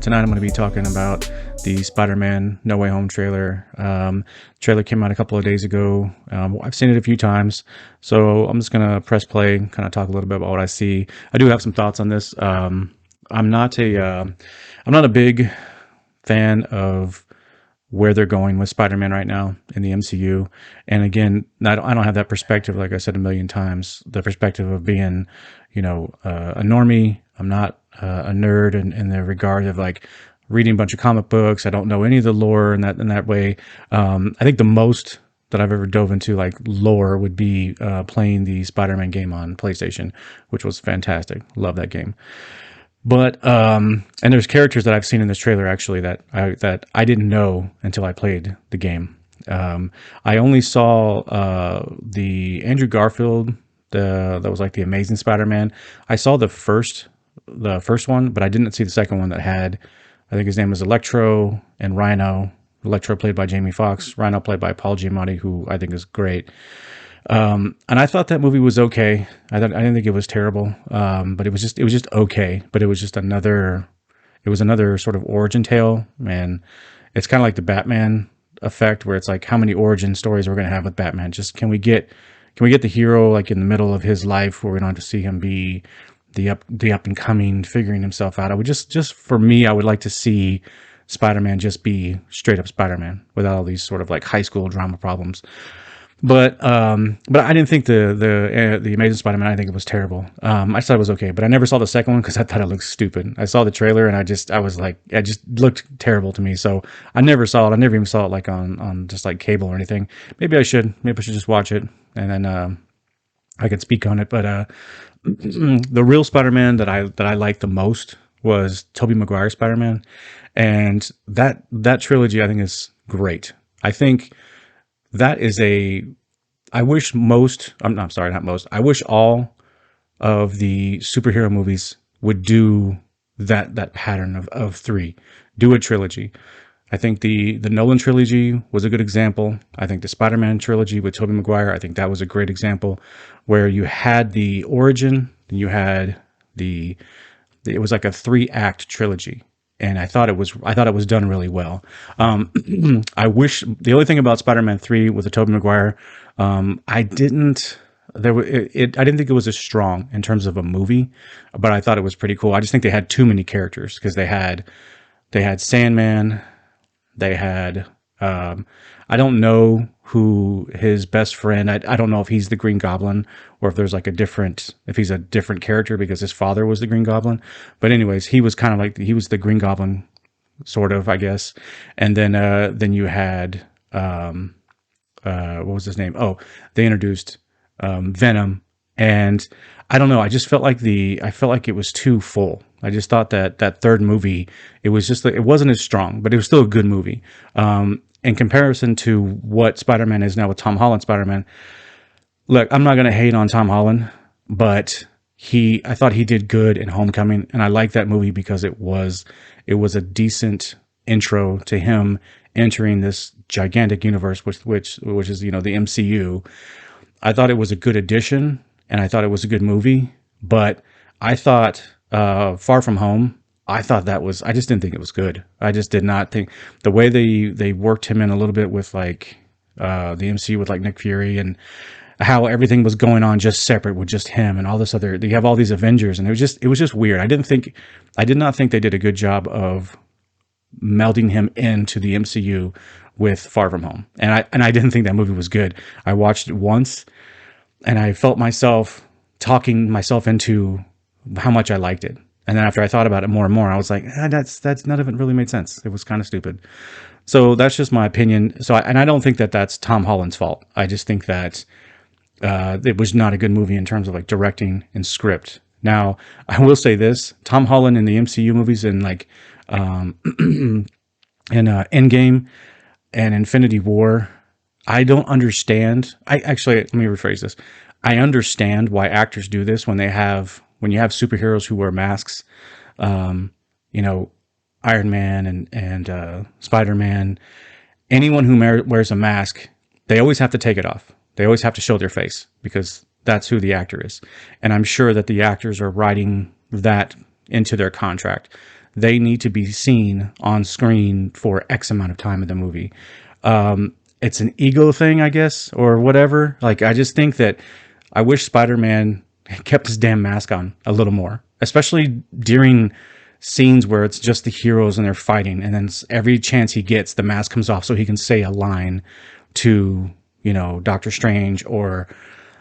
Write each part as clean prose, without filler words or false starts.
Tonight I'm going to be talking about the Spider-Man No Way Home trailer. Trailer came out a couple of days ago. I've seen it a few times, so I'm just going to press play, kind of talk a little bit about what I see. I do have some thoughts on this. I'm not a big fan of where they're going with Spider-Man right now in the MCU. And again, I don't have that perspective, like I said a million times, the perspective of being, a normie. I'm not a nerd in the regard of like reading a bunch of comic books. I don't know any of the lore in that way. I think the most that I've ever dove into like lore would be playing the Spider-Man game on PlayStation, which was fantastic. Love that game. But and there's characters that I've seen in this trailer actually that I didn't know until I played the game. I only saw the Andrew Garfield, that was like the Amazing Spider-Man. I saw the first one, but I didn't see the second one that had, I think his name was Electro and Rhino. Electro played by Jamie Foxx, Rhino played by Paul Giamatti, who I think is great. And I thought that movie was okay. I didn't think it was terrible. But it was just okay. But it was just another sort of origin tale. And it's kind of like the Batman effect, where it's like, how many origin stories we're going to have with Batman? Just can we get the hero like in the middle of his life, where we don't have to see him be the up and coming, figuring himself out? I would just for me, I would like to see Spider-Man just be straight up Spider-Man without all these sort of like high school drama problems. But I didn't think the Amazing Spider-Man, I think it was terrible. I thought it was okay, but I never saw the second one because I thought it looked stupid. I saw the trailer and I was like, it just looked terrible to me. So I never saw it. I never even saw it like on just like cable or anything. Maybe I should just watch it and then I can speak on it. But the real Spider-Man that I liked the most was Tobey Maguire Spider-Man, and that trilogy I think is great. I think that is I wish I wish all of the superhero movies would do that pattern of three, do a trilogy. I think the Nolan trilogy was a good example. I think the Spider-Man trilogy with Tobey Maguire, I think that was a great example, where you had the origin, and you had it was like a 3-act trilogy. And I thought it was done really well. I wish the only thing about Spider-Man 3 with the Tobey Maguire, I didn't think it was as strong in terms of a movie, but I thought it was pretty cool. I just think they had too many characters, because they had Sandman, they had I don't know who his best friend. I don't know if he's the Green Goblin or if there's like if he's a different character because his father was the Green Goblin. But anyways, he was kind of like, he was the Green Goblin, sort of, I guess. And then you had what was his name? Oh, they introduced Venom, and I don't know. I just felt like it was too full. I just thought that third movie, it wasn't as strong, but it was still a good movie. In comparison to what Spider-Man is now with Tom Holland Spider-Man, look, I'm not going to hate on Tom Holland, but I thought he did good in Homecoming, and I like that movie because it was a decent intro to him entering this gigantic universe, which is, the MCU. I thought it was a good addition, and I thought it was a good movie, but I thought Far From Home, I just didn't think it was good. I just did not think the way they worked him in a little bit with like the MCU with like Nick Fury, and how everything was going on just separate with just him and all this other, you have all these Avengers, and it was just weird. I did not think they did a good job of melding him into the MCU with Far From Home. And I didn't think that movie was good. I watched it once and I felt myself talking myself into how much I liked it. And then after I thought about it more and more, I was like, that's none of it really made sense. It was kind of stupid. So that's just my opinion. So I don't think that that's Tom Holland's fault. I just think that it was not a good movie in terms of like directing and script. Now, I will say this: Tom Holland in the MCU movies, in like in Endgame and Infinity War, I don't understand. Let me rephrase this. I understand why actors do this when you have superheroes who wear masks, Iron Man and Spider-Man, anyone who wears a mask, they always have to take it off. They always have to show their face because that's who the actor is. And I'm sure that the actors are writing that into their contract. they need to be seen on screen for X amount of time in the movie. It's an ego thing, I guess, or whatever. Like, I just think that I wish Spider-Man kept his damn mask on a little more, especially during scenes where it's just the heroes and they're fighting, and then every chance he gets, the mask comes off so he can say a line to, Doctor Strange or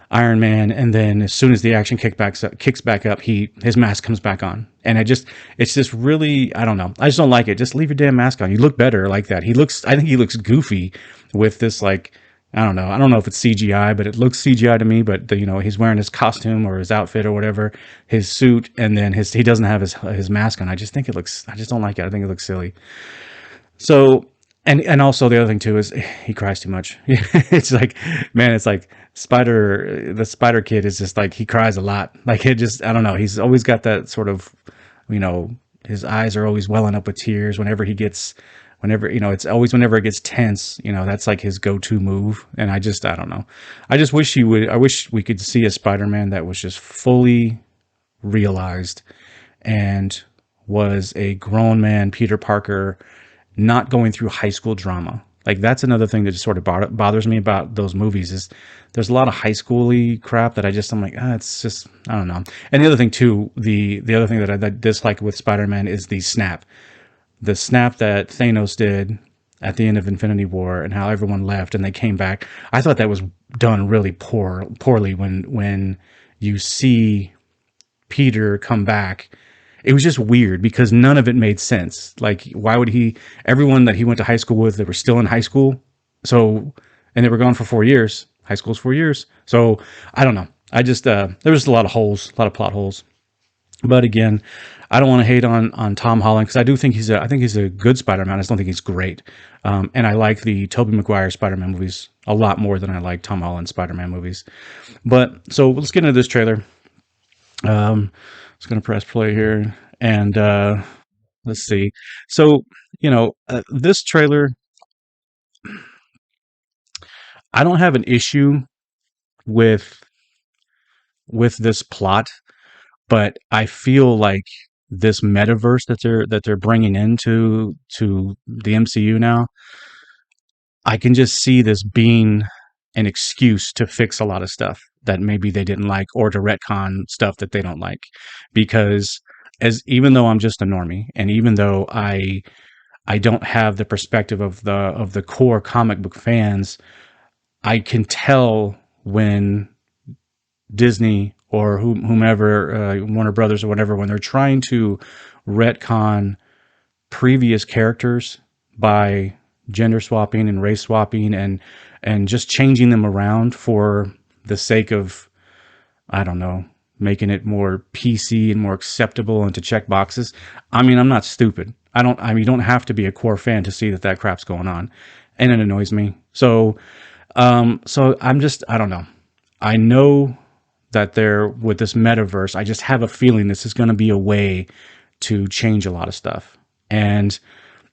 Iron Man, and then as soon as the action kicks back up, his mask comes back on, and it's just really, I don't know, I just don't like it. Just leave your damn mask on. You look better like that. I think he looks goofy with this, like, I don't know if it's CGI, but it looks CGI to me. But he's wearing his costume or his outfit or whatever, his suit, and then he doesn't have his mask on. I just don't like it. I think it looks silly. So, and also the other thing too is he cries too much. It's like, man, it's like the Spider Kid is just like, he cries a lot. Like, it just, I don't know. He's always got that sort of, you know, his eyes are always welling up with tears it's always whenever it gets tense, that's like his go-to move. And I don't know. I wish we could see a Spider-Man that was just fully realized and was a grown man, Peter Parker, not going through high school drama. Like, that's another thing that just sort of bothers me about those movies is there's a lot of high schooly crap that I'm like, it's just, I don't know. And the other thing too, the other thing that I dislike with Spider-Man is the snap that Thanos did at the end of Infinity War, and how everyone left and they came back. I thought that was done really poorly when you see Peter come back. It was just weird because none of it made sense. Like, why would everyone that he went to high school with, they were still in high school. So, and they were gone for 4 years. High school's 4 years. So I don't know. I just, there was a lot of holes, a lot of plot holes. But again, I don't want to hate on Tom Holland, because I think he's a good Spider-Man. I just don't think he's great. And I like the Tobey Maguire Spider-Man movies a lot more than I like Tom Holland Spider-Man movies. But so let's get into this trailer. Just going to press play here, and let's see. So, this trailer, I don't have an issue with this plot, but I feel like this metaverse that they're bringing to the MCU now, I can just see this being an excuse to fix a lot of stuff that maybe they didn't like, or to retcon stuff that they don't like. Because even though I'm just a normie, and even though I don't have the perspective of the core comic book fans, I can tell when Disney or whomever, Warner Brothers or whatever, when they're trying to retcon previous characters by gender swapping and race swapping and just changing them around for the sake of, I don't know, making it more PC and more acceptable and to check boxes. I mean, I'm not stupid. You don't have to be a core fan to see that crap's going on, and it annoys me. So I don't know. I know that with this metaverse, I just have a feeling this is going to be a way to change a lot of stuff. And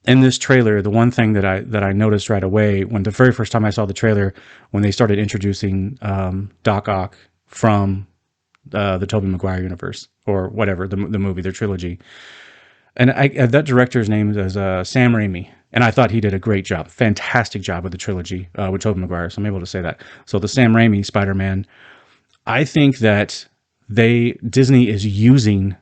in this trailer, the one thing that I noticed right away, when the very first time I saw the trailer, when they started introducing Doc Ock from the Tobey Maguire universe, or whatever, the movie, their trilogy, and that director's name is Sam Raimi, and I thought he did a great job, fantastic job with the trilogy with Tobey Maguire. So I'm able to say that. So the Sam Raimi Spider-Man, I think that Disney is using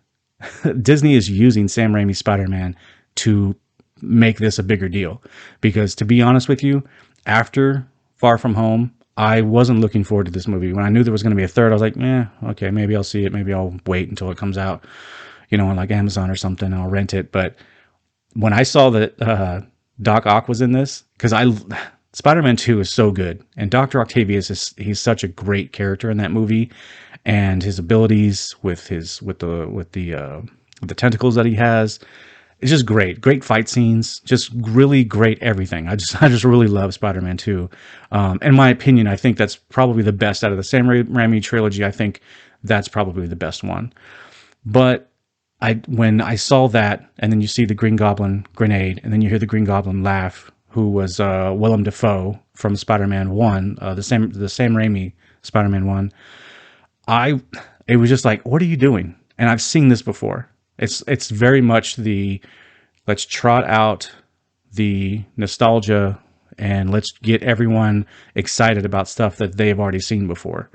Sam Raimi's Spider-Man to make this a bigger deal. Because, to be honest with you, after Far From Home, I wasn't looking forward to this movie. When I knew there was going to be a third, I was like, okay, maybe I'll see it. Maybe I'll wait until it comes out, on like Amazon or something, and I'll rent it. But when I saw that Doc Ock was in this, because Spider-Man 2 is so good, and Dr. Octavius he's such a great character in that movie, and his abilities with the tentacles that he has, it's just great fight scenes, just really great everything. I just really love Spider-Man 2. In my opinion, I think that's probably the best out of the Sam Raimi trilogy. I think that's probably the best one. But when I saw that, and then you see the Green Goblin grenade, and then you hear the Green Goblin laugh, who was Willem Dafoe from Spider-Man 1, the Sam Raimi Spider-Man 1, it was just like, what are you doing? And I've seen this before. It's very much the let's trot out the nostalgia and let's get everyone excited about stuff that they've already seen before.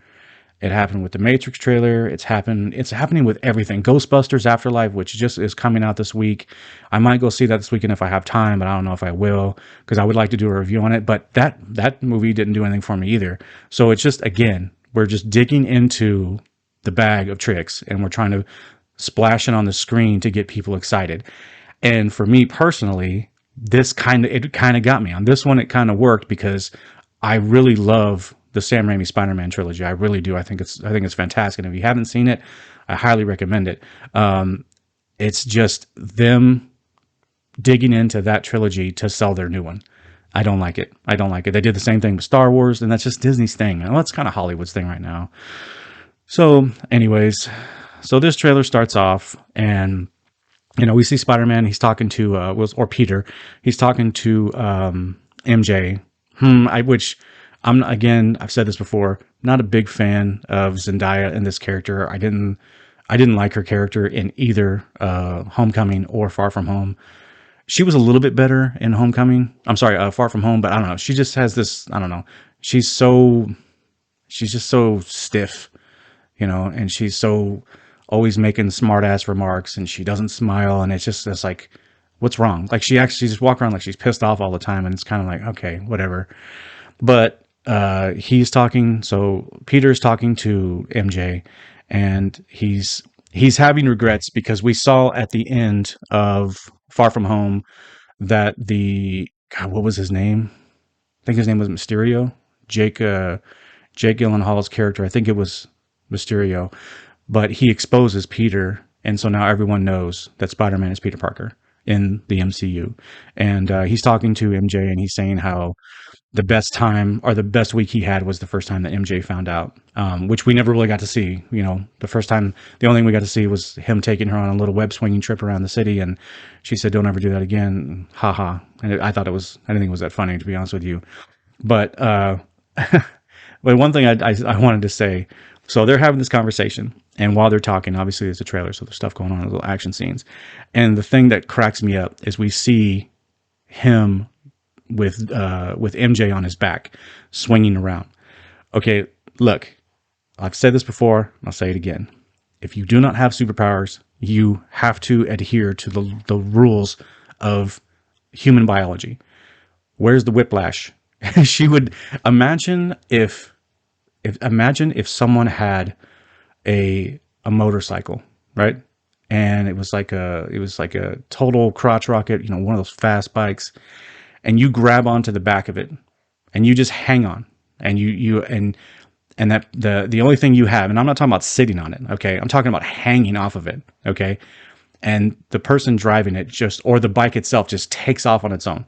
It happened with the Matrix trailer. It's happening with everything. Ghostbusters Afterlife, which just is coming out this week. I might go see that this weekend if I have time, but I don't know if I will because I would like to do a review on it. But that movie didn't do anything for me either. So it's just, again, we're just digging into the bag of tricks and we're trying to splash it on the screen to get people excited. And for me personally, it kind of got me on this one. It kind of worked because I really love the Sam Raimi Spider-Man trilogy. I really do. I think it's fantastic. And if you haven't seen it, I highly recommend it. It's just them digging into that trilogy to sell their new one. I don't like it. I don't like it. They did the same thing with Star Wars, and that's just Disney's thing. Well, that's kind of Hollywood's thing right now. So, anyways, so this trailer starts off, and we see Spider-Man. He's talking to or Peter. He's talking to MJ. Which I've said this before. Not a big fan of Zendaya in this character. I didn't like her character in either Homecoming or Far From Home. She was a little bit better in Homecoming. I'm sorry, Far From Home, but I don't know. She just has this. I don't know. She's just so stiff, and she's so always making smart ass remarks, and she doesn't smile, and it's like, what's wrong? Like she just walks around like she's pissed off all the time, and it's kind of like, okay, whatever. But he's talking. So Peter's talking to MJ, and he's having regrets because we saw at the end of Far From Home that what was his name? I think his name was Mysterio. Jake Gyllenhaal's character. I think it was Mysterio, but he exposes Peter, and so now everyone knows that Spider-Man is Peter Parker in the MCU. And he's talking to MJ, and he's saying how the best time or the best week he had was the first time that MJ found out, which we never really got to see. The first time, the only thing we got to see was him taking her on a little web swinging trip around the city, and she said, "Don't ever do that again." Ha ha. And I didn't think it was that funny, to be honest with you. But but one thing I wanted to say. So they're having this conversation, and while they're talking, obviously there's a trailer, so there's stuff going on, little action scenes. And the thing that cracks me up is we see him with MJ on his back, swinging around. Okay, look, I've said this before, I'll say it again. If you do not have superpowers, you have to adhere to the rules of human biology. Where's the whiplash? She would imagine if someone had a motorcycle, right? And it was like a total crotch rocket, one of those fast bikes, and you grab onto the back of it and you just hang on, and and that the only thing you have, and I'm not talking about sitting on it, okay? I'm talking about hanging off of it, okay? And the person driving it or the bike itself just takes off on its own.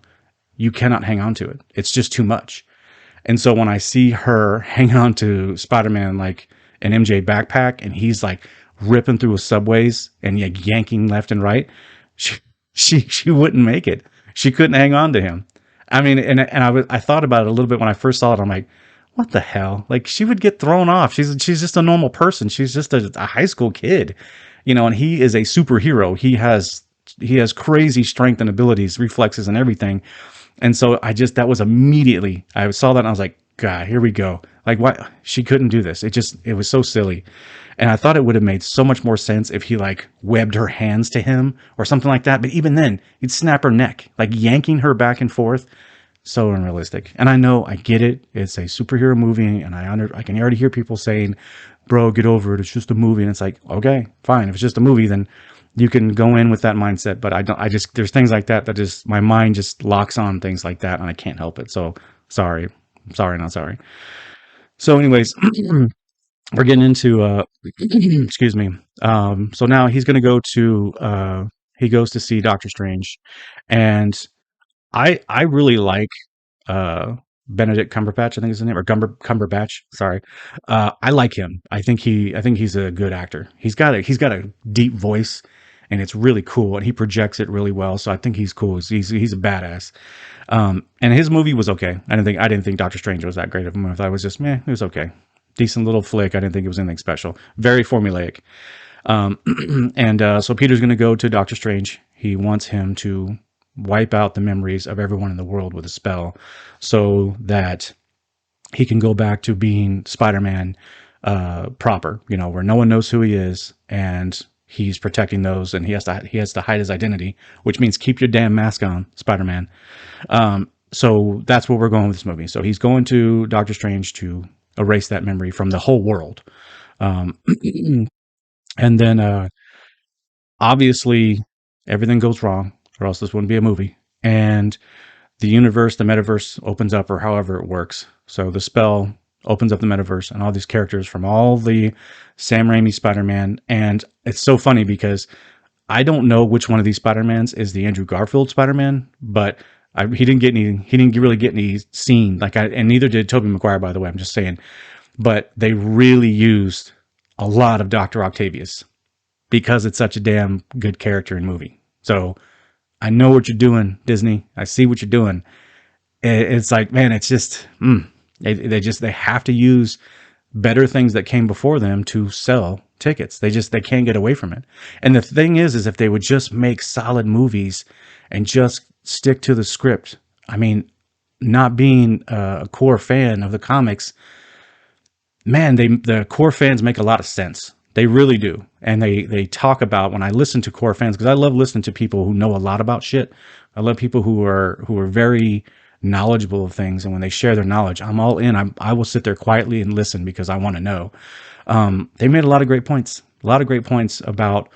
You cannot hang on to it. It's just too much. And so when I see her hanging on to Spider-Man like an MJ backpack, and he's like ripping through subways and yanking left and right, she wouldn't make it. She couldn't hang on to him. I mean, and I thought about it a little bit when I first saw it. I'm like, what the hell? Like, she would get thrown off. She's just a normal person. She's just a high school kid, and he is a superhero. He has crazy strength and abilities, reflexes and everything. And so that was immediately, I saw that and I was like, God, here we go. Like, why? She couldn't do this. It was so silly. And I thought it would have made so much more sense if he like webbed her hands to him or something like that. But even then, he'd snap her neck, like yanking her back and forth. So unrealistic. And I know, I get it. It's a superhero movie, and I can already hear people saying, bro, get over it. It's just a movie. And it's like, okay, fine. If it's just a movie, then you can go in with that mindset. But there's things like that just, my mind just locks on things like that, and I can't help it. So sorry, not sorry. So anyways, we're getting into, excuse me. So now he's going to he goes to see Doctor Strange, and I really like, Benedict Cumberbatch, I think is his name, or Cumberbatch. Sorry. I like him. I think he's a good actor. He's got a deep voice, and it's really cool, and he projects it really well. So I think he's cool. He's a badass. And his movie was okay. I didn't think Doctor Strange was that great of a movie. I thought it was just, it was okay. Decent little flick. I didn't think it was anything special. Very formulaic. And so Peter's going to go to Doctor Strange. He wants him to wipe out the memories of everyone in the world with a spell so that he can go back to being Spider-Man proper, you know, where no one knows who he is and he's protecting those, and he has to hide his identity, which means keep your damn mask on, Spider-Man. So that's where we're going with this movie. So he's going to Doctor Strange to erase that memory from the whole world. Um, and then obviously everything goes wrong, or else this wouldn't be a movie. And the universe, the metaverse opens up, or however it works. So the spell opens up the metaverse and all these characters from all the Sam Raimi Spider-Man. And it's so funny because I don't know which one of these Spider-Mans is the Andrew Garfield Spider-Man, but he didn't really get any scene and neither did Tobey Maguire, by the way. I'm just saying, but they really used a lot of Dr. Octavius because it's such a damn good character and movie. So I know what you're doing, Disney. I see what you're doing. It's like, man, it's just, they have to use better things that came before them to sell tickets. They can't get away from it. And the thing is if they would just make solid movies and just stick to the script. I mean, not being a core fan of the comics, man, the core fans make a lot of sense. They really do. And they talk about, when I listen to core fans, because I love listening to people who know a lot about shit. I love people who are very knowledgeable of things, and when they share their knowledge, I'm all in. I will sit there quietly and listen because I want to know. They made a lot of great points. A lot of great points about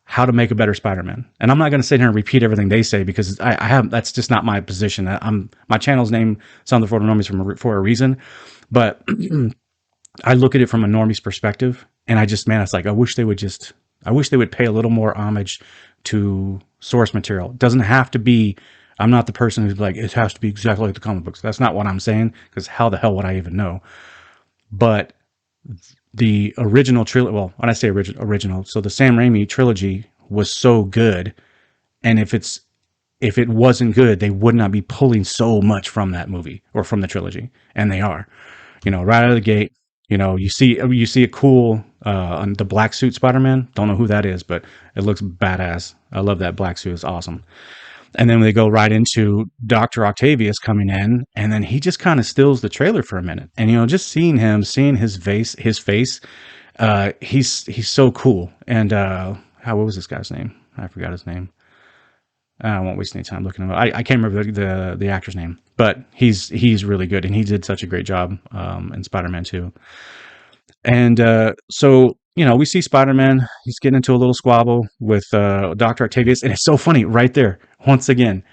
how to make a better Spider-Man. And I'm not going to sit here and repeat everything they say because I have, that's just not my position. My channel's name Sound the Normies for a reason, but I look at it from a Normies perspective, and it's like, I wish they would pay a little more homage to source material. It doesn't have to be, I'm not the person who's like, it has to be exactly like the comic books. That's not what I'm saying, because how the hell would I even know? But the original trilogy, well, when I say original, so the Sam Raimi trilogy was so good. And if it wasn't good, they would not be pulling so much from that movie or from the trilogy. And they are, right out of the gate. You see a cool on the black suit Spider-Man. Don't know who that is, but it looks badass. I love that black suit. It's awesome. And then they go right into Dr. Octavius coming in, and then he just kind of stills the trailer for a minute. And just seeing his face, he's so cool. And what was this guy's name? I forgot his name. I won't waste any time looking him up. I can't remember the actor's name, but he's really good, and he did such a great job in Spider-Man 2. And so we see Spider-Man. He's getting into a little squabble with Dr. Octavius, and it's so funny right there. Once again,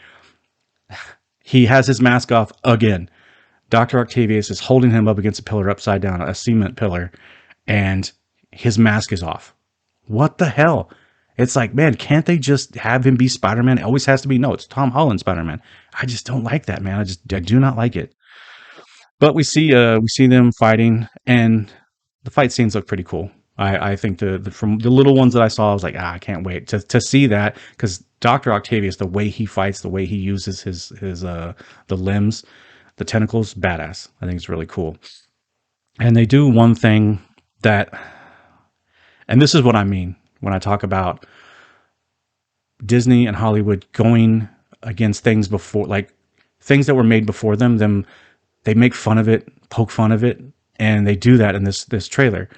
he has his mask off again. Dr. Octavius is holding him up against a pillar upside down, a cement pillar, and his mask is off. What the hell? It's like, man, can't they just have him be Spider-Man? It always has to be, no, it's Tom Holland Spider-Man. I just don't like that, man. I do not like it. But we see them fighting, and the fight scenes look pretty cool. I think from the little ones that I saw, I was like, I can't wait to see that, because Dr. Octavius, the way he fights, the way he uses his the limbs, the tentacles, badass. I think it's really cool. And they do one thing that, and this is what I mean when I talk about Disney and Hollywood going against things before, like things that were made before them, they make fun of it, poke fun of it, and they do that in this trailer,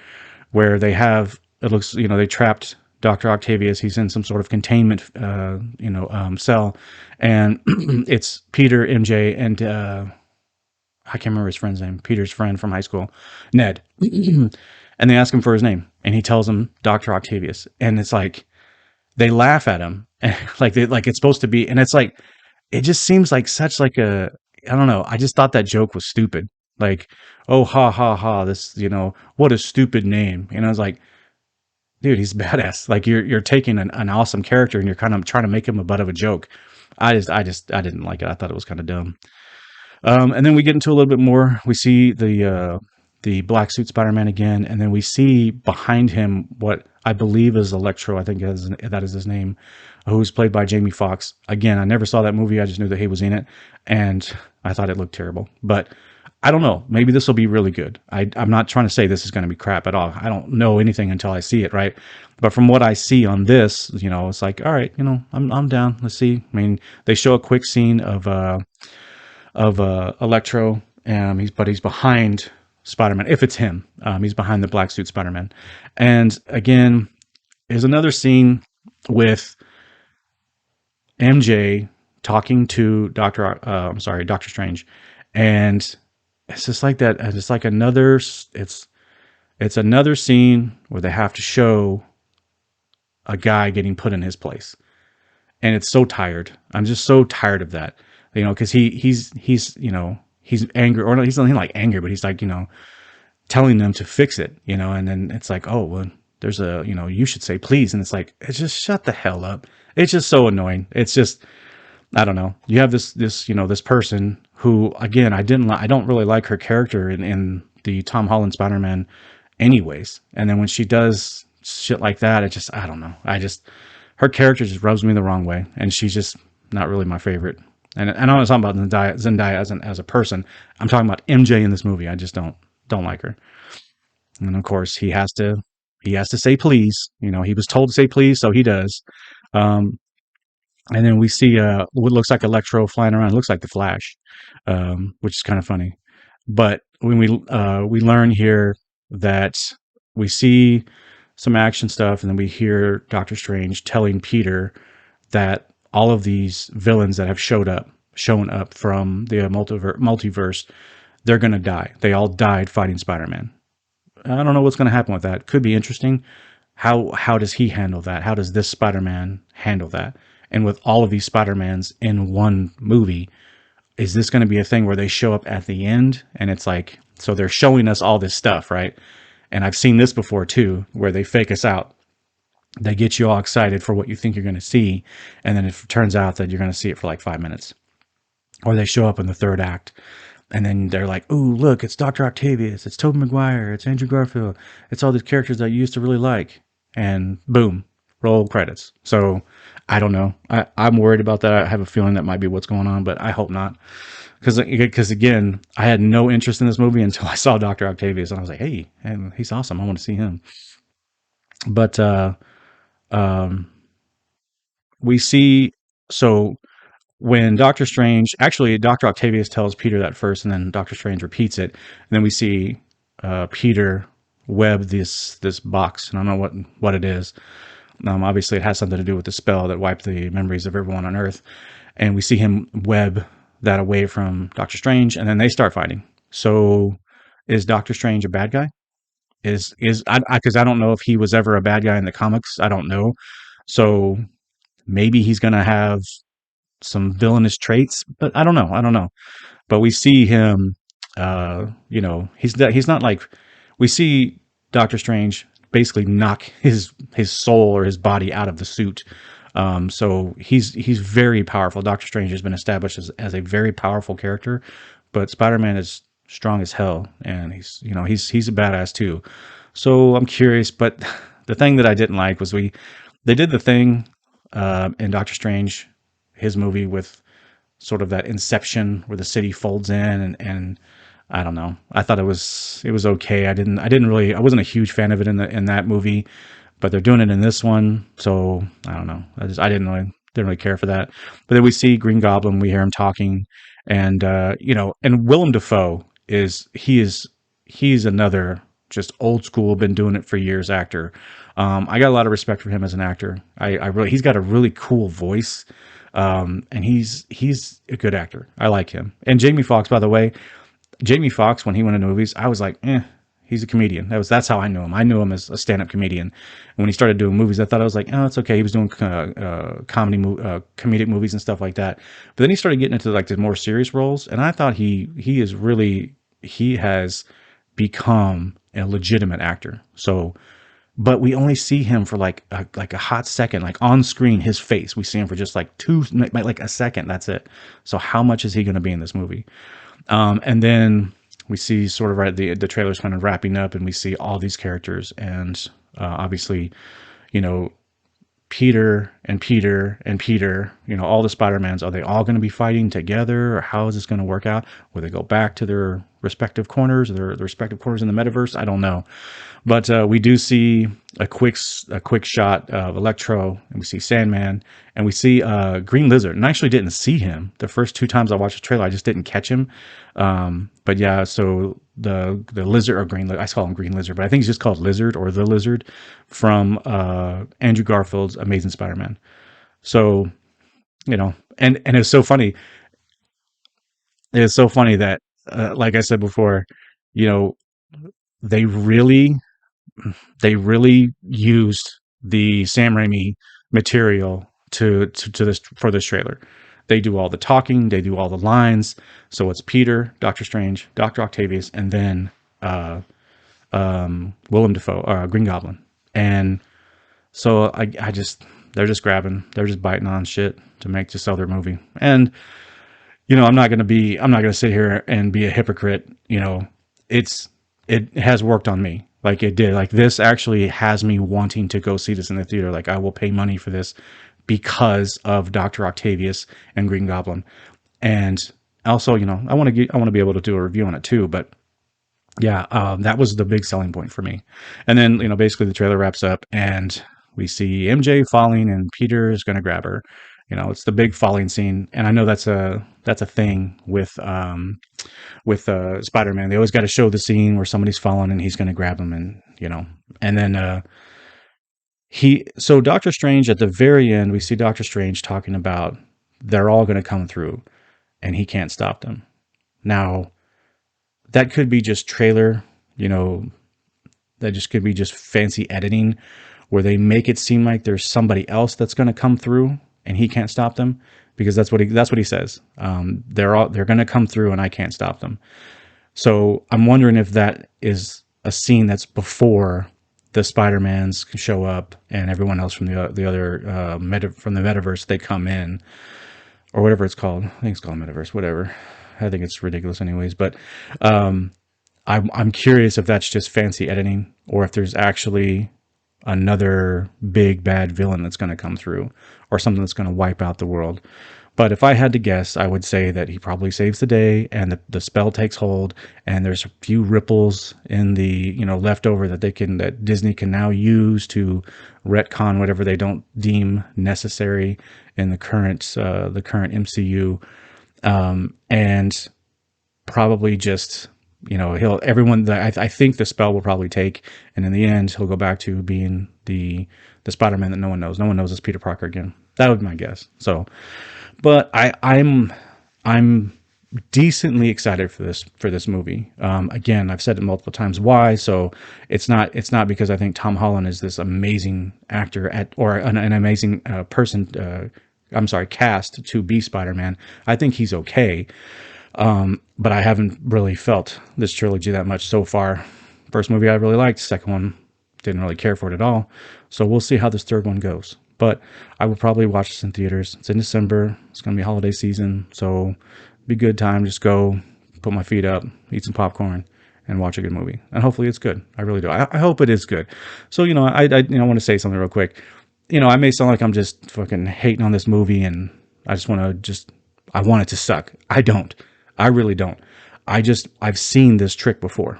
where they have, it looks, they trapped Dr. Octavius. He's in some sort of containment, cell, and it's Peter, MJ, and I can't remember his friend's name. Peter's friend from high school, Ned, and they ask him for his name, and he tells them Dr. Octavius, and it's like they laugh at him, and like it's supposed to be, and it's like it just seems like such like a, I don't know. I just thought that joke was stupid. Like, oh, ha, ha, ha, this, what a stupid name. And I was like, dude, he's badass. Like, you're taking an awesome character and you're kind of trying to make him a butt of a joke. I didn't like it. I thought it was kind of dumb. And then we get into a little bit more. We see the black suit Spider-Man again, and then we see behind him what I believe is Electro. I think that is his name, who's played by Jamie Foxx. Again, I never saw that movie. I just knew that he was in it, and I thought it looked terrible. But I don't know. Maybe this will be really good. I'm not trying to say this is going to be crap at all. I don't know anything until I see it, right? But from what I see on this, it's like, all right, I'm down. Let's see. I mean, they show a quick scene of Electro. He's behind Spider-Man. If it's him, he's behind the black suit Spider-Man. And again, there's another scene with MJ talking to Doctor Strange, and it's just like that. It's like another. It's another scene where they have to show a guy getting put in his place, and it's so tired. I'm just so tired of that, because he's he's angry, or no, he's not like angry, but he's like telling them to fix it, and then it's like, oh well, there's a you should say please, and it's just shut the hell up. It's just so annoying. It's just, I don't know. You have this person who, again, I don't really like her character in the Tom Holland Spider-Man anyways. And then when she does shit like that, I don't know. Her character just rubs me the wrong way, and she's just not really my favorite. And I'm not talking about Zendaya as a person. I'm talking about MJ in this movie. I just don't like her. And of course, he has to say please. He was told to say please, so he does. Um, and then we see what looks like Electro flying around. It looks like the Flash, which is kind of funny. But when we learn here that we see some action stuff, and then we hear Doctor Strange telling Peter that all of these villains that have shown up from the multiverse, they're gonna die. They all died fighting Spider-Man. I don't know what's gonna happen with that. Could be interesting. How does he handle that? How does this Spider-Man handle that? And with all of these Spider-Mans in one movie, is this going to be a thing where they show up at the end and it's like, so they're showing us all this stuff, right? And I've seen this before too, where they fake us out. They get you all excited for what you think you're going to see, and then it turns out that you're going to see it for like 5 minutes. Or they show up in the third act, and then they're like, "Ooh, look, it's Dr. Octavius, it's Tobey Maguire, it's Andrew Garfield, it's all these characters that you used to really like," and boom, roll credits. So I don't know. I'm worried about that. I have a feeling that might be what's going on, but I hope not. Because again, I had no interest in this movie until I saw Dr. Octavius, and I was like, "Hey, and he's awesome. I want to see him." But um, we see so when Dr. Octavius tells Peter that first, and then Doctor Strange repeats it, and then we see Peter web this box, and I don't know what it is. Obviously, it has something to do with the spell that wiped the memories of everyone on Earth, and we see him web that away from Doctor Strange, and then they start fighting. So, is Doctor Strange a bad guy? Is I because I don't know if he was ever a bad guy in the comics. I don't know. So maybe he's gonna have some villainous traits, but I don't know. I don't know. But we see him. He's not like, we see Doctor Strange basically knock his soul or his body out of the suit. So he's very powerful. Doctor Strange has been established as a very powerful character, but Spider-Man is strong as hell, and he's a badass too. So I'm curious, but the thing that I didn't like was they did the thing in Doctor Strange, his movie, with sort of that inception where the city folds in, and I don't know. I thought it was okay. I wasn't a huge fan of it in that movie, but they're doing it in this one, so I don't know. I didn't really care for that. But then we see Green Goblin, we hear him talking, and and Willem Dafoe he's another just old school, been doing it for years actor. I got a lot of respect for him as an actor. He's got a really cool voice. And he's a good actor. I like him. And Jamie Foxx, by the way, when he went into movies, I was like, he's a comedian. That's how I knew him. I knew him as a stand-up comedian. And when he started doing movies, I thought, I was like, oh, it's okay. He was doing comedic movies and stuff like that. But then he started getting into like the more serious roles, and I thought he has become a legitimate actor. So, but we only see him for like a hot second, like on screen, his face. We see him for just like a second. That's it. So how much is he going to be in this movie? And then we see sort of right the trailer's kind of wrapping up, and we see all these characters, and obviously, you know, Peter and Peter and Peter, you know, all the Spider-Mans, are they all going to be fighting together, or how is this going to work out? Will they go back to their respective corners, their respective corners in the metaverse? I don't know. But we do see a quick shot of Electro, and we see Sandman, and we see Green Lizard. And I actually didn't see him the first two times I watched the trailer. I just didn't catch him. But yeah, so the lizard, or Green, I call him Green Lizard, but I think he's just called Lizard, or the Lizard, from Andrew Garfield's Amazing Spider-Man. So, you know, and it's so funny. It's so funny that, like I said before, you know, they really they really used the Sam Raimi material to this, for this trailer. They do all the talking, they do all the lines. So it's Peter, Doctor Strange, Doctor Octavius, and then Willem Dafoe, Green Goblin. And so I just, they're just grabbing, they're just biting on shit to make, to sell their movie. And you know, I'm not gonna sit here and be a hypocrite. You know, it has worked on me. Like it did. Like this actually has me wanting to go see this in the theater. Like I will pay money for this because of Dr. Octavius and Green Goblin. And also, you know, I want to be able to do a review on it too. But yeah, that was the big selling point for me. And then, you know, basically the trailer wraps up and we see MJ falling and Peter is going to grab her. You know, it's the big falling scene. And I know that's a thing with Spider-Man. They always got to show the scene where somebody's falling and he's going to grab him, and you know, and then so Doctor Strange, at the very end, we see Doctor Strange talking about they're all going to come through and he can't stop them. Now, that could be just trailer, you know, that just could be just fancy editing where they make it seem like there's somebody else that's going to come through and he can't stop them, because that's what he says. They're going to come through and I can't stop them. So I'm wondering if that is a scene that's before the Spider-Mans show up and everyone else from the other from the metaverse, they come in, or whatever it's called. I think it's called metaverse, whatever. I think it's ridiculous anyways. But I'm curious if that's just fancy editing, or if there's actually another big bad villain that's going to come through, or something that's going to wipe out the world. But if I had to guess, I would say that he probably saves the day and the spell takes hold, and there's a few ripples in the, you know, leftover that Disney can now use to retcon whatever they don't deem necessary in the current MCU, and probably just, you know, I think the spell will probably take, and in the end he'll go back to being the Spider-Man that no one knows. No one knows it's Peter Parker again. That would be my guess. So, but I'm decently excited for this movie. Again, I've said it multiple times why. So it's not because I think Tom Holland is this amazing actor or an amazing cast to be Spider-Man. I think he's okay. But I haven't really felt this trilogy that much so far. First movie I really liked. Second one, didn't really care for it at all. So we'll see how this third one goes. But I will probably watch this in theaters. It's in December. It's going to be holiday season. So it'll be a good time. Just go, put my feet up, eat some popcorn, and watch a good movie. And hopefully it's good. I really do. I hope it is good. So, you know, I want to say something real quick. You know, I may sound like I'm just fucking hating on this movie and I want it to suck. I don't. I really don't. I've seen this trick before.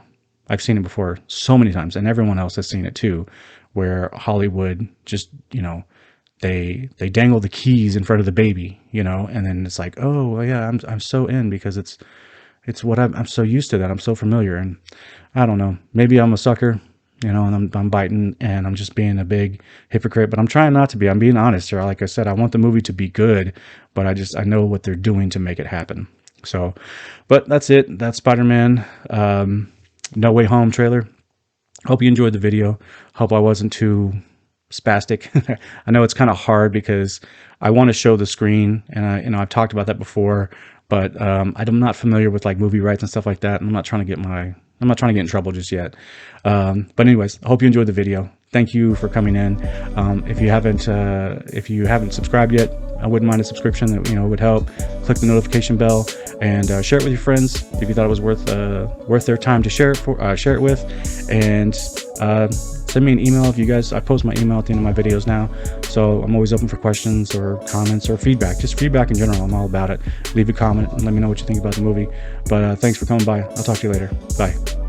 I've seen it before so many times, and everyone else has seen it too, where Hollywood just, you know, they dangle the keys in front of the baby, you know, and then it's like, oh well, yeah, I'm so in because it's what I'm so used to that. I'm so familiar, and I don't know. Maybe I'm a sucker, you know, and I'm biting, and I'm just being a big hypocrite. But I'm trying not to be. I'm being honest here. Like I said, I want the movie to be good, but I know what they're doing to make it happen. So, but that's it. That's Spider-Man No Way Home trailer. Hope you enjoyed the video. Hope I wasn't too spastic. I know it's kind of hard because I want to show the screen, and I've talked about that before, but I'm not familiar with like movie rights and stuff like that. And I'm not trying to get in trouble just yet. But anyways, I hope you enjoyed the video. Thank you for coming in. If you haven't subscribed yet, I wouldn't mind a subscription. That, you know, would help. Click the notification bell and share it with your friends if you thought it was worth their time to share it with. And send me an email if you guys. I post my email at the end of my videos now, so I'm always open for questions or comments or feedback. Just feedback in general, I'm all about it. Leave a comment and let me know what you think about the movie. But thanks for coming by. I'll talk to you later. Bye.